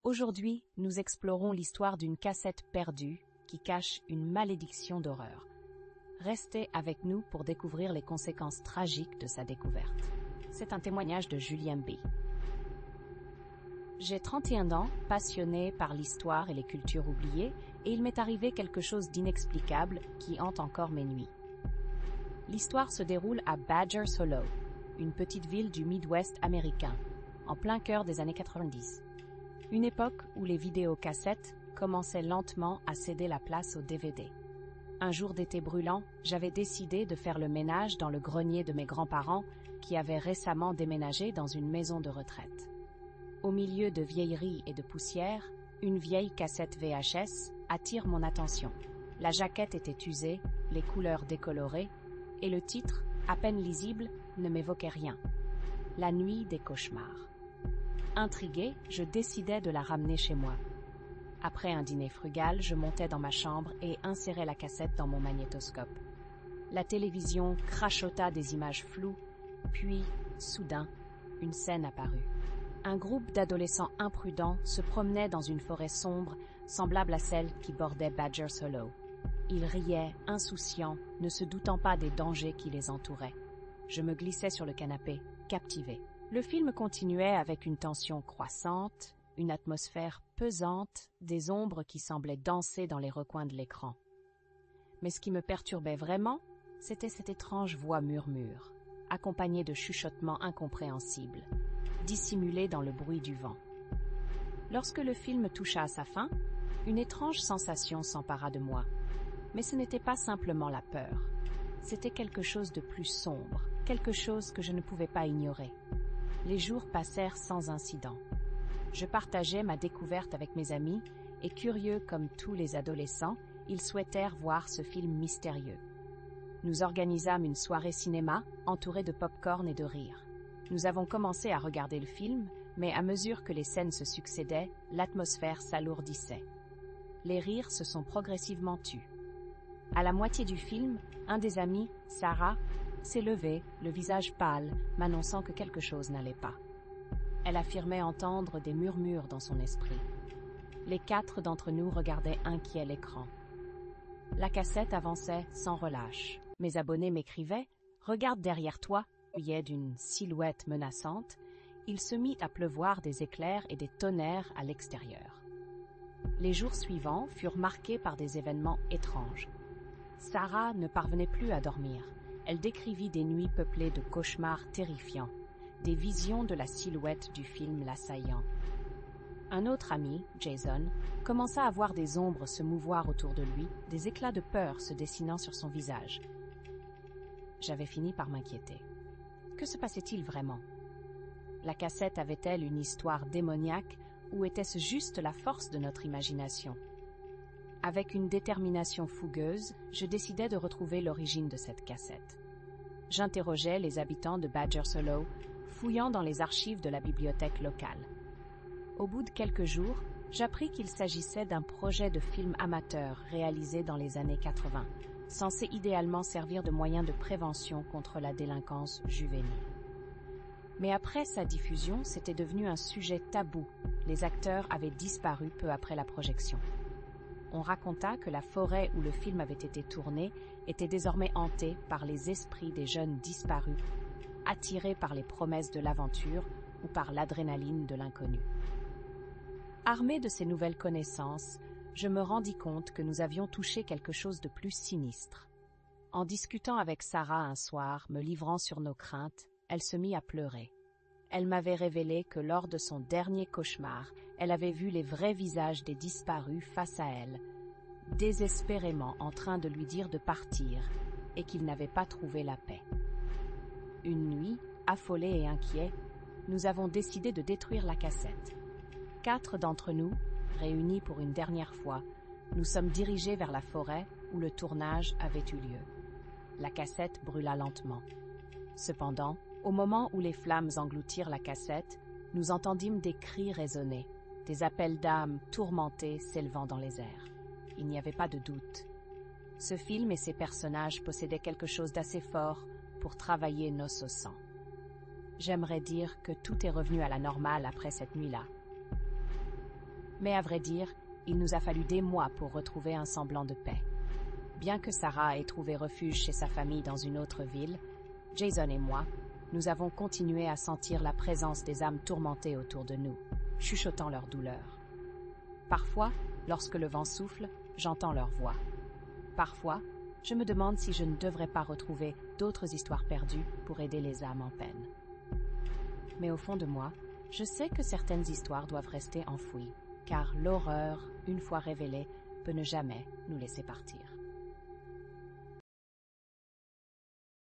Aujourd'hui, nous explorons l'histoire d'une cassette perdue qui cache une malédiction d'horreur. Restez avec nous pour découvrir les conséquences tragiques de sa découverte. C'est un témoignage de Julien B. J'ai 31 ans, passionné par l'histoire et les cultures oubliées, et il m'est arrivé quelque chose d'inexplicable qui hante encore mes nuits. L'histoire se déroule à Badger's Hollow, une petite ville du Midwest américain, en plein cœur des années 90. Une époque où les vidéocassettes commençaient lentement à céder la place aux DVD. Un jour d'été brûlant, j'avais décidé de faire le ménage dans le grenier de mes grands-parents qui avaient récemment déménagé dans une maison de retraite. Au milieu de vieilleries et de poussière, une vieille cassette VHS attire mon attention. La jaquette était usée, les couleurs décolorées, et le titre, à peine lisible, ne m'évoquait rien. La nuit des cauchemars. Intrigué, je décidai de la ramener chez moi. Après un dîner frugal, je montai dans ma chambre et insérai la cassette dans mon magnétoscope. La télévision crachota des images floues, puis, soudain, une scène apparut. Un groupe d'adolescents imprudents se promenait dans une forêt sombre, semblable à celle qui bordait Badger's Hollow. Ils riaient, insouciants, ne se doutant pas des dangers qui les entouraient. Je me glissais sur le canapé, captivé. Le film continuait avec une tension croissante, une atmosphère pesante, des ombres qui semblaient danser dans les recoins de l'écran. Mais ce qui me perturbait vraiment, c'était cette étrange voix murmure, accompagnée de chuchotements incompréhensibles, dissimulés dans le bruit du vent. Lorsque le film toucha à sa fin, une étrange sensation s'empara de moi. Mais ce n'était pas simplement la peur. C'était quelque chose de plus sombre, quelque chose que je ne pouvais pas ignorer. Les jours passèrent sans incident. Je partageais ma découverte avec mes amis et, curieux comme tous les adolescents, ils souhaitèrent voir ce film mystérieux. Nous organisâmes une soirée cinéma entourée de pop-corn et de rires. Nous avons commencé à regarder le film, mais à mesure que les scènes se succédaient, l'atmosphère s'alourdissait. Les rires se sont progressivement tus. À la moitié du film, un des amis, Sarah, s'est levé, le visage pâle, m'annonçant que quelque chose n'allait pas. Elle affirmait entendre des murmures dans son esprit. Les 4 d'entre nous regardaient inquiets l'écran. La cassette avançait sans relâche. Mes abonnés m'écrivaient « Regarde derrière toi », d'une silhouette menaçante. Il se mit à pleuvoir des éclairs et des tonnerres à l'extérieur. Les jours suivants furent marqués par des événements étranges. Sarah ne parvenait plus à dormir. Elle décrivit des nuits peuplées de cauchemars terrifiants, des visions de la silhouette du film l'assaillant. Un autre ami, Jason, commença à voir des ombres se mouvoir autour de lui, des éclats de peur se dessinant sur son visage. J'avais fini par m'inquiéter. Que se passait-il vraiment? La cassette avait-elle une histoire démoniaque ou était-ce juste la force de notre imagination? Avec une détermination fougueuse, je décidai de retrouver l'origine de cette cassette. J'interrogeai les habitants de Badger's Hollow, fouillant dans les archives de la bibliothèque locale. Au bout de quelques jours, j'appris qu'il s'agissait d'un projet de film amateur réalisé dans les années 80, censé idéalement servir de moyen de prévention contre la délinquance juvénile. Mais après sa diffusion, c'était devenu un sujet tabou. Les acteurs avaient disparu peu après la projection. On raconta que la forêt où le film avait été tourné était désormais hantée par les esprits des jeunes disparus, attirés par les promesses de l'aventure ou par l'adrénaline de l'inconnu. Armé de ces nouvelles connaissances, je me rendis compte que nous avions touché quelque chose de plus sinistre. En discutant avec Sarah un soir, me livrant sur nos craintes, elle se mit à pleurer. Elle m'avait révélé que lors de son dernier cauchemar, elle avait vu les vrais visages des disparus face à elle, désespérément en train de lui dire de partir et qu'ils n'avaient pas trouvé la paix. Une nuit, affolés et inquiets, nous avons décidé de détruire la cassette. 4 d'entre nous, réunis pour une dernière fois, nous sommes dirigés vers la forêt où le tournage avait eu lieu. La cassette brûla lentement. Cependant, au moment où les flammes engloutirent la cassette, nous entendîmes des cris résonner, des appels d'âmes tourmentés s'élevant dans les airs. Il n'y avait pas de doute. Ce film et ses personnages possédaient quelque chose d'assez fort pour travailler nos os au sang. J'aimerais dire que tout est revenu à la normale après cette nuit-là. Mais à vrai dire, il nous a fallu des mois pour retrouver un semblant de paix. Bien que Sarah ait trouvé refuge chez sa famille dans une autre ville, Jason et moi, nous avons continué à sentir la présence des âmes tourmentées autour de nous, chuchotant leur douleur. Parfois, lorsque le vent souffle, j'entends leur voix. Parfois, je me demande si je ne devrais pas retrouver d'autres histoires perdues pour aider les âmes en peine. Mais au fond de moi, je sais que certaines histoires doivent rester enfouies, car l'horreur, une fois révélée, peut ne jamais nous laisser partir.